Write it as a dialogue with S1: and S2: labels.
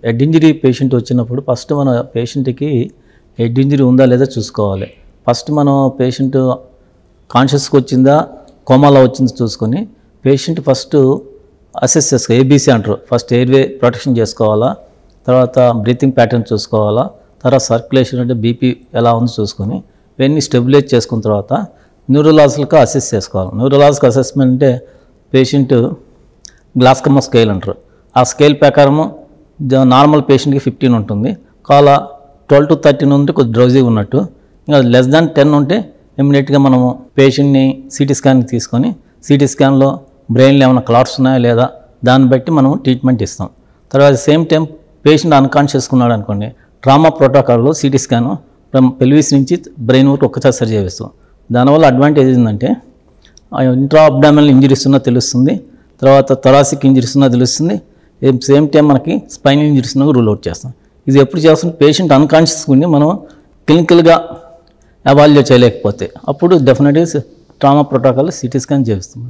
S1: Head injury patient వచ్చినప్పుడు first మన పేషెంట్కి హెడ్ ఇంజరీ ఉందా లేదా చూసుకోవాలి. ఫస్ట్ మనం పేషెంట్ కాన్షియస్కి వచ్చిందా కోమాలో వచ్చింది చూసుకొని పేషెంట్ ఫస్ట్ అసెస్ చేసుకోవాలి. ఏబీసీ అంటారు. ఫస్ట్ ఎయిర్వే ప్రొటెక్షన్ చేసుకోవాలా, తర్వాత బ్రీతింగ్ ప్యాటర్న్ చూసుకోవాలా, తర్వాత సర్క్యులేషన్ అంటే బీపీ ఎలా ఉందో చూసుకొని ఇవన్నీ స్టెబిలైజ్ చేసుకున్న తర్వాత న్యూరలాజికల్గా అసెస్ చేసుకోవాలి. న్యూరలాజికల్ అసెస్మెంట్ అంటే పేషెంట్ గ్లాస్కమ్మా స్కేల్ అంటారు. ఆ స్కేల్ ప్రకారము నార్మల్ పేషెంట్కి 15 ఉంటుంది. కాల 12 to 13 ఉంటే కొద్ది డ్రౌజీగా ఉన్నట్టు, ఇంకా లెస్ దాన్ 10 ఉంటే ఇమ్మీడియట్గా మనము పేషెంట్ని సిటీ స్కాన్కి తీసుకొని సిటీ స్కాన్లో బ్రెయిన్లో ఏమైనా క్లాట్స్ ఉన్నాయా లేదా దాన్ని బట్టి మనం ట్రీట్మెంట్ ఇస్తాం. తర్వాత సేమ్ టైం పేషెంట్ అన్కాన్షియస్గా ఉన్నాడు అనుకోండి, ట్రామా ప్రోటోకాల్లో సిటీ స్కాన్ పెల్విస్ నుంచి బ్రెయిన్ వరకు ఒక్కసారి సరి చేస్తాం. దానివల్ల అడ్వాంటేజ్ ఏంటంటే ఇంట్రా అబ్డామినల్ ఇంజరీస్ ఉన్నా తెలుస్తుంది, తర్వాత థొరాసిక్ ఇంజరీస్ ఉన్నా తెలుస్తుంది, సేమ్ టైం మనకి స్పైన్ ఇంజరీస్ ఉన్నా రూల్ అవుట్ చేస్తాం. ఇది ఎప్పుడు చేస్తాం? పేషెంట్ అన్కాన్షియస్గా ఉండి మనం క్లినికల్గా ఎవాల్యుయేట్ చేయలేకపోతే అప్పుడు డెఫినెట్గా ట్రామా ప్రోటోకాల్ సిటీ స్కాన్ చేస్తాం.